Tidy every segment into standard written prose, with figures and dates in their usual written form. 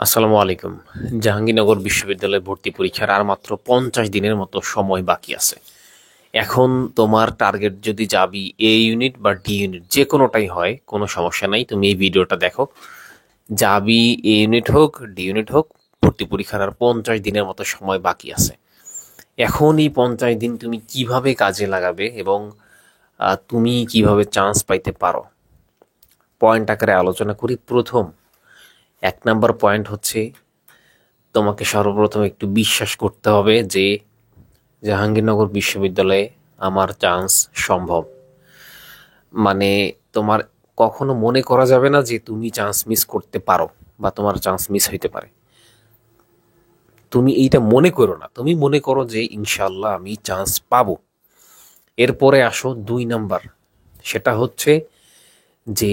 আসসালামু আলাইকুম। জাহাঙ্গীরনগর বিশ্ববিদ্যালয়ে ভর্তি পরীক্ষার আর মাত্র 50 দিনের মতো সময় বাকি আছে। এখন তোমার টার্গেট যদি যাবি এ ইউনিট বা ডি ইউনিট যে কোনোটাই হয়, কোনো সমস্যা নাই, তুমি এই ভিডিওটা দেখো। যাবি এ ইউনিট হোক ডি ইউনিট হোক, ভর্তি পরীক্ষার আর 50 দিনের মতো সময় বাকি আছে। এখন এই 50 দিন তুমি কিভাবে কাজে লাগাবে এবং তুমি কিভাবে চান্স পাইতে পারো, পয়েন্ট আকারে আলোচনা করি। প্রথম 1 নাম্বার পয়েন্ট হচ্ছে, তোমাকে সর্বপ্রথম একটু বিশ্বাস করতে হবে যে জাহাঙ্গীরনগর বিশ্ববিদ্যালয়ে আমার চান্স সম্ভব। মানে তোমার কখনো মনে করা যাবে না যে তুমি চান্স মিস করতে পারো বা তোমার চান্স মিস হইতে পারে। তুমি এইটা মনে করো না, তুমি মনে করো যে ইনশাল্লাহ আমি চান্স পাবো। এরপরে আসো 2 নাম্বার, সেটা হচ্ছে যে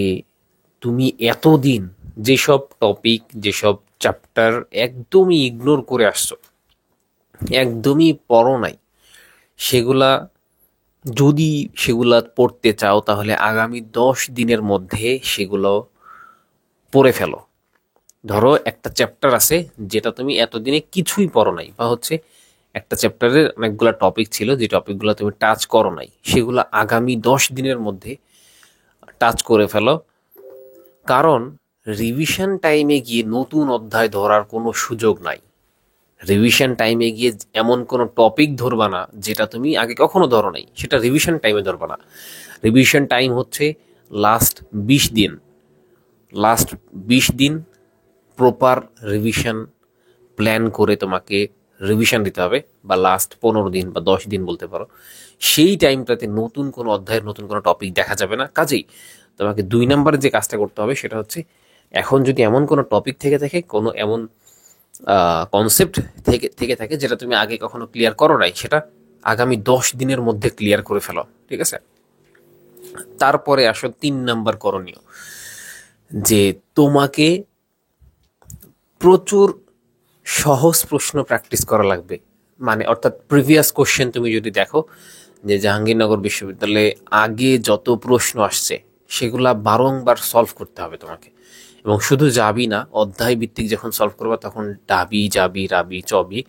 তুমি এতদিন যেসব টপিক যেসব চ্যাপ্টার একদমই ইগনোর করে আসছো, একদমই পড়ো নাই, সেগুলা যদি সেগুলা পড়তে চাও তাহলে আগামী 10 দিনের মধ্যে সেগুলো পড়ে ফেলো। ধরো একটা চ্যাপ্টার আছে যেটা তুমি এতদিনে কিছুই পড়ো নাই, বা হচ্ছে একটা চ্যাপ্টারের অনেকগুলা টপিক ছিল যে টপিকগুলো তুমি টাচ করো নাই, সেগুলো আগামী 10 দিনের মধ্যে টাচ করে ফেলো। কারণ রিভিশন টাইমে গিয়ে নতুন অধ্যায় ধরার কোনো সুযোগ নাই। রিভিশন টাইমে গিয়ে এমন কোনো টপিক ধরবা না যেটা তুমি আগে কখনো ধরো নাই, সেটা রিভিশন টাইমে ধরবা না। রিভিশন টাইম হচ্ছে লাস্ট 20 দিন। লাস্ট 20 দিন প্রপার রিভিশন প্ল্যান করে তোমাকে রিভিশন দিতে হবে, বা লাস্ট 15 দিন বা 10 দিন বলতে পারো। সেই টাইমটাতে নতুন কোনো অধ্যায়ের নতুন কোনো টপিক দেখা যাবে না। কাজেই তোমাকে 2 নম্বরে যে কাজটা করতে হবে সেটা হচ্ছে, এখন যদি এমন কোনো টপিক থেকে থাকে, কোনো এমন কনসেপ্ট থেকে থেকে থাকে যেটা তুমি আগে কখনো ক্লিয়ার করো নাই, সেটা আগামী 10 দিনের মধ্যে ক্লিয়ার করে ফেলো। ঠিক আছে? তারপরে আসো 3 নাম্বার করণীয়, যে তোমাকে প্রচুর সহজ প্রশ্ন প্র্যাকটিস করা লাগবে। মানে অর্থাৎ প্রিভিয়াস কোশ্চেন তুমি যদি দেখো, যে জাহাঙ্গীরনগর বিশ্ববিদ্যালয়ে আগে যত প্রশ্ন আসছে সেগুলা বারংবার সলভ করতে হবে তোমাকে। এবং শুধু যাবি না, অধ্যায় ভিত্তিক যখন সলভ করবা তখন ডাবি জাবি রাবি চবি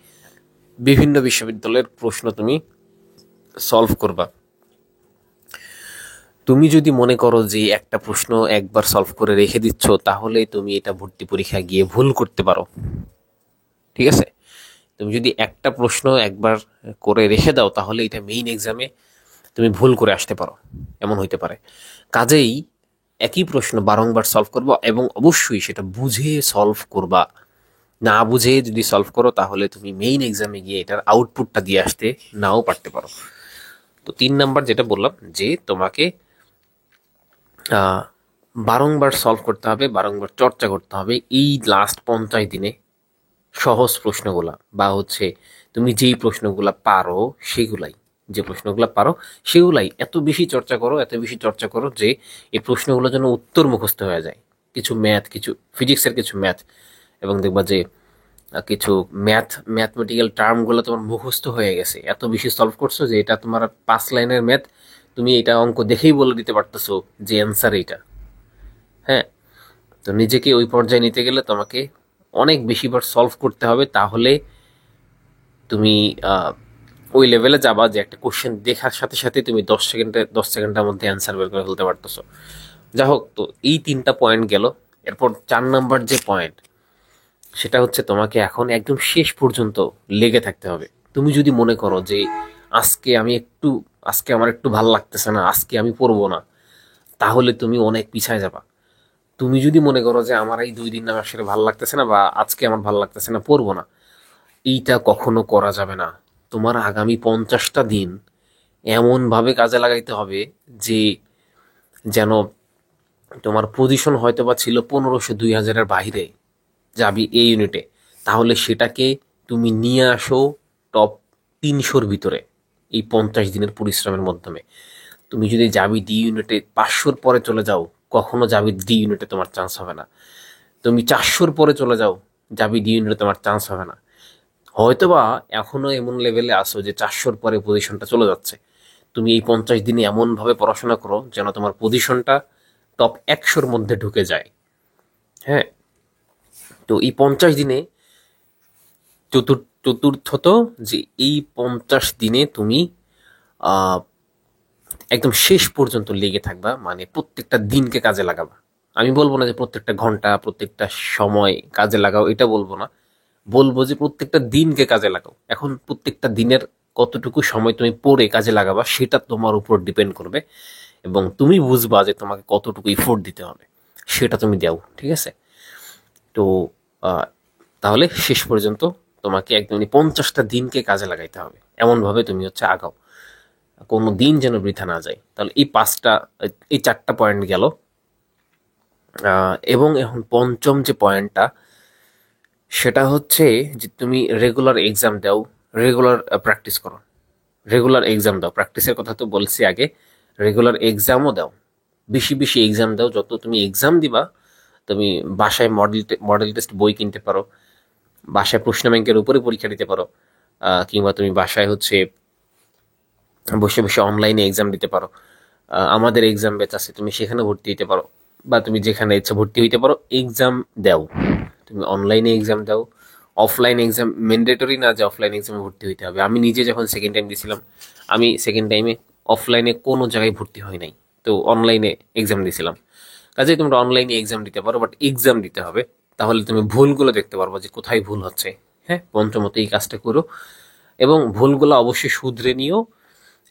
বিভিন্ন বিশ্ববিদ্যালয়ের প্রশ্ন তুমি সলভ করবা। তুমি যদি মনে করো যে একটা প্রশ্ন একবার সলভ করে রেখে দিচ্ছ, তাহলে তুমি এটা ভর্তি পরীক্ষায় গিয়ে ভুল করতে পারো। ঠিক আছে? তুমি যদি একটা প্রশ্ন একবার করে রেখে দাও তাহলে এটা মেইন এক্সামে তুমি ভুল করে আসতে পারো, এমন হইতে পারে। কাজেই একই প্রশ্ন বারংবার সলভ করবা, এবং অবশ্যই সেটা বুঝে সলভ করবা। না বুঝে যদি সলভ করো তাহলে তুমি মেইন এক্সামে গিয়ে এটার আউটপুটটা দিয়ে আসতে নাও পারতে পারো। তো 3 নাম্বার যেটা বললাম, যে তোমাকে আহ, বারংবার সলভ করতে হবে, বারংবার চর্চা করতে হবে এই লাস্ট 50 দিনে সহজ প্রশ্নগুলা, বা হচ্ছে তুমি যেই প্রশ্নগুলা পারো সেগুলাই, যে প্রশ্নগুলা পারো সেগুলাই এত বেশি চর্চা করো, এত বেশি চর্চা করো যে এই প্রশ্নগুলো যেন উত্তর মুখস্থ হয়ে যায়। কিছু ম্যাথ, কিছু ফিজিক্সের কিছু ম্যাথ, এবং দেখবা যে কিছু ম্যাথমেটিক্যাল টার্মগুলো তোমার মুখস্থ হয়ে গেছে, এত বেশি সলভ করছো যে এটা তোমার 5 লাইনের ম্যাথ, তুমি এটা অঙ্ক দেখেই বলে দিতে পারতেছো যে অ্যান্সার এইটা। হ্যাঁ, তো নিজেকে ওই পর্যায়ে নিতে গেলে তোমাকে অনেক বেশিবার সলভ করতে হবে, তাহলে তুমি ওই লেভেলে যাবা যে একটা কোশ্চেন দেখার সাথে সাথে তুমি 10 সেকেন্ডের মধ্যে অ্যান্সার বের করে ফেলতে পারতেছো। যা হোক, তো এই 3টা পয়েন্ট গেল। এরপর 4 নাম্বার যে পয়েন্ট, সেটা হচ্ছে তোমাকে এখন একদম শেষ পর্যন্ত লেগে থাকতে হবে। তুমি যদি মনে করো যে আজকে আমি একটু আজকে আমার একটু ভাল লাগতেছে না, আজকে আমি পড়বো না, তাহলে তুমি অনেক পিছায় যাবা। তুমি যদি মনে করো যে আমার এই 2 দিন আসলে ভালো লাগতেছে না, বা আজকে আমার ভালো লাগতেছে না, পড়বো না, এইটা কখনো করা যাবে না। তোমার আগামী 50টা দিন এমনভাবে কাজে লাগাইতে হবে যে যেন তোমার পজিশন হয়তো বা ছিল 1500 2000-এর বাইরে, যাবি এই ইউনিটে, তাহলে সেটাকে তুমি নিয়ে আসো টপ 300-র ভিতরে এই 50 দিনের পরিশ্রমের মাধ্যমে। তুমি যদি যাবি ডি ইউনিটে 500-র পরে চলে যাও, কখনো যাবি ডি ইউনিটে তোমার চান্স হবে না। তুমি 400-র পরে চলে যাও, যাবি ডি ইউনিটে তোমার চান্স হবে না। হয়তোবা এখনো এমন লেভেলে আসো যে 400-র পরে পজিশনটা চলে যাচ্ছে। তুমি এই 50 দিনে এমনভাবে পড়াশোনা করো যেন তোমার পজিশনটা টপ 100-র মধ্যে ঢুকে যায়। হ্যাঁ, তো এই 50 দিনে চতুর্থত যে এই 50 দিনে তুমি আহ, একদম শেষ পর্যন্ত লেগে থাকবা, মানে প্রত্যেকটা দিনকে কাজে লাগাবা। আমি বলবো না যে প্রত্যেকটা ঘন্টা প্রত্যেকটা সময় কাজে লাগাও, এটা বলবো না, বলবো যে প্রত্যেকটা দিনকে কাজে লাগাও। এখন প্রত্যেকটা দিনের কতটুকু সময় তুমি পড়ে কাজে লাগাবা সেটা তোমার উপর ডিপেন্ড করবে, এবং তুমি বুঝবা যে তোমাকে কতটুকু ইফোর্ট দিতে হবে, সেটা তুমি দাও, ঠিক আছে? তো আহ, তাহলে শেষ পর্যন্ত তোমাকে একদম 50টা দিনকে কাজে লাগাইতে হবে, এমনভাবে তুমি আগাও, কোনো দিন যেন বৃথা না যায়। তাহলে এই 4টা পয়েন্ট গেল। এবং এখন পঞ্চম যে পয়েন্টটা, সেটা হচ্ছে যে তুমি রেগুলার এক্সাম দাও, রেগুলার প্র্যাকটিস করো। রেগুলার এক্সাম দাও, প্র্যাকটিসের কথা তো বলছি আগে, রেগুলার এক্সামও দাও, বেশি বেশি এক্সাম দাও। যত তুমি এক্সাম দিবা, তুমি বাসায় মডেল টেস্ট বই কিনতে পারো, বাসায় প্রশ্ন ব্যাংকের উপরে পরীক্ষা দিতে পারো, কিংবা তুমি বাসায় বসে বসে অনলাইনে এক্সাম দিতে পারো। আমাদের এক্সাম ব্যাচ আছে, তুমি সেখানে ভর্তি হইতে পারো, বা তুমি যেখানে ইচ্ছা ভর্তি হইতে পারো, এক্সাম দাও। তুমি অনলাইনে এক্সাম দাও, অফলাইন এক্সাম ম্যান্ডেটরি না যে অফলাইন এক্সামে ভর্তি হইতে হবে। আমি নিজে যখন সেকেন্ড টাইম দিয়েছিলাম, আমি সেকেন্ড টাইমে অফলাইনে কোনো জায়গায় ভর্তি হই নাই, তো অনলাইনে এক্সাম দিয়েছিলাম। কাজেই তোমরা অনলাইনে এক্সাম দিতে পারো, বাট এক্সাম দিতে হবে, তাহলে তুমি ভুলগুলো দেখতে পারবো যে কোথায় ভুল হচ্ছে। হ্যাঁ, পঞ্চমত এই কাজটা করো, এবং ভুলগুলো অবশ্যই শুধরে নিও।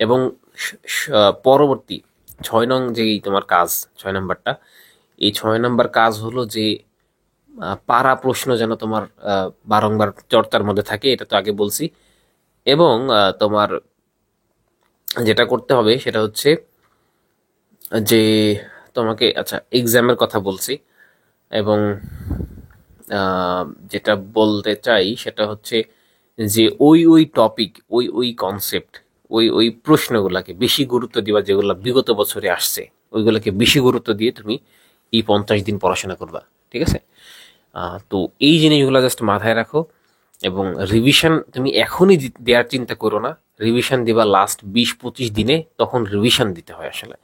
এবং পরবর্তী 6 নং যেই তোমার কাজ, 6 নাম্বারটা, এই 6 নাম্বার কাজ হলো যে পারা প্রশ্ন যেন তোমার বারংবার চর্চার মধ্যে থাকে, এটা তো আগে বলছি। এবং তোমার যেটা করতে হবে সেটা হচ্ছে যে তোমাকে, আচ্ছা এক্সামের কথা বলছি, এবং আহ, যেটা বলতে চাই সেটা হচ্ছে যে ওই টপিক, ওই কনসেপ্ট, ওই প্রশ্নগুলোকে বেশি গুরুত্ব দিবা, যেগুলো বিগত বছরে আসছে ওইগুলোকে বেশি গুরুত্ব দিয়ে তুমি এই 50 দিন পড়াশোনা করবা, ঠিক আছে? তো এই জিনিসগুলো জাস্ট মাথায় রাখো। এবং রিভিশন তুমি এখনই দেওয়ার চিন্তা করো না, রিভিশন দিবা লাস্ট 20-25 দিনে, তখন রিভিশন দিতে হয় আসলে।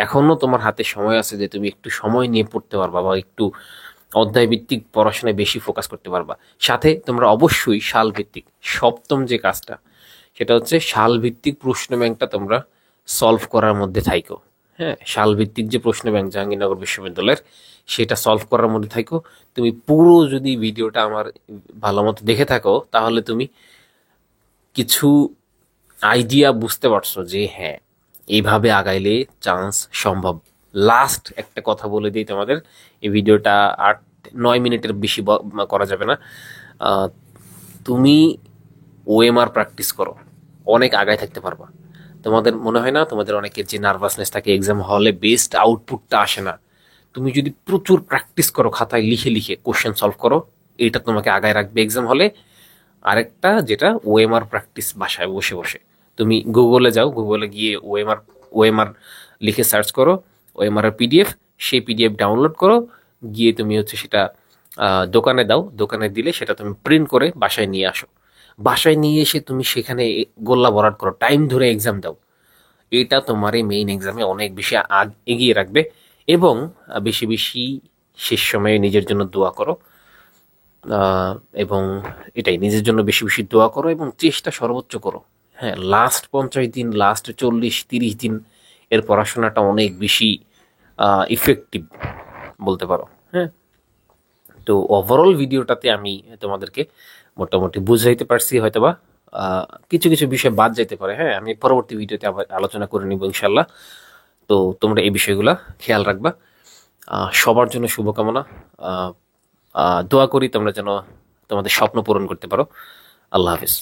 এখনো তোমার হাতে সময় আছে যে তুমি একটু সময় নিয়ে পড়তে পারবা, বা একটু অধ্যায় ভিত্তিক পড়াশোনায় বেশি ফোকাস করতে পারবা। সাথে তোমরা অবশ্যই সাল ভিত্তিক, সপ্তম যে কাজটা সেটা হচ্ছে সাল ভিত্তিক প্রশ্ন ব্যাংকটা তোমরা সলভ করার মধ্যে থাইকো। হ্যাঁ, সাল ভিত্তিক যে প্রশ্ন ব্যাংক জাহাঙ্গীরনগর বিশ্ববিদ্যালয়ের, সেটা সলভ করার মধ্যে থাইকো। তুমি পুরো যদি ভিডিওটা আমার ভালো মতো দেখে থাকো, তাহলে তুমি কিছু আইডিয়া বুঝতে পারছো যে হ্যাঁ, এইভাবে আগাইলে চান্স সম্ভব। লাস্ট একটা কথা বলে দিই তোমাদের, এই ভিডিওটা 8-9 মিনিটের বেশি করা যাবে না। আহ, তুমি ওএমআর প্র্যাকটিস করো, অনেক আগায় থাকতে পারবা। তোমাদের মনে হয় না, তোমাদের অনেকের যে নার্ভাসনেস থাকে, এক্সাম হলে বেস্ট আউটপুটটা আসে না, তুমি যদি প্রচুর প্র্যাকটিস করো, খাতায় লিখে লিখে কোশ্চেন সলভ করো, এটা তোমাকে আগায় রাখবে এক্সাম হলে। আরেকটা যেটা ওএমআর প্র্যাকটিস, বাসায় বসে বসে তুমি গুগলে যাও, গুগলে গিয়ে ওএমআর লিখে সার্চ করো, ওএমআর এর পিডিএফ, সেই পিডিএফ ডাউনলোড করো, গিয়ে তুমি সেটা দোকানে দাও, দোকানে দিলে সেটা তুমি প্রিন্ট করে বাসায় নিয়ে আসো। বাসায় নিয়ে এসে তুমি সেখানে গোল্লা ভরাট করো, টাইম ধরে এক্সাম দাও। এটা তোমার এই মেইন এক্সামে অনেক বেশি এগিয়ে রাখবে। এবং বেশি বেশি শেষ সময়ে নিজের জন্য দোয়া করো। আহ, এবং এটাই, নিজের জন্য বেশি বেশি দোয়া করো এবং চেষ্টা সর্বোচ্চ করো। হ্যাঁ, লাস্ট 50 দিন, লাস্ট 40-30 দিন এর পড়াশোনাটা অনেক বেশি ইফেক্টিভ বলতে পারো। হ্যাঁ, তো ওভারঅল ভিডিওটাতে আমি তোমাদেরকে মোটামুটি বুঝাইতে পারছি হয়তোবা। কিছু কিছু বিষয় বাদ যাইতে পারে, হ্যাঁ, আমি পরবর্তী ভিডিওতে আবার আলোচনা করে নিব ইনশাল্লাহ। তো তোমরা এই বিষয়গুলা খেয়াল রাখবা। সবার জন্য শুভকামনা। আহ, দোয়া করি তোমরা যেন তোমাদের স্বপ্ন পূরণ করতে পারো। আল্লাহ হাফিজ।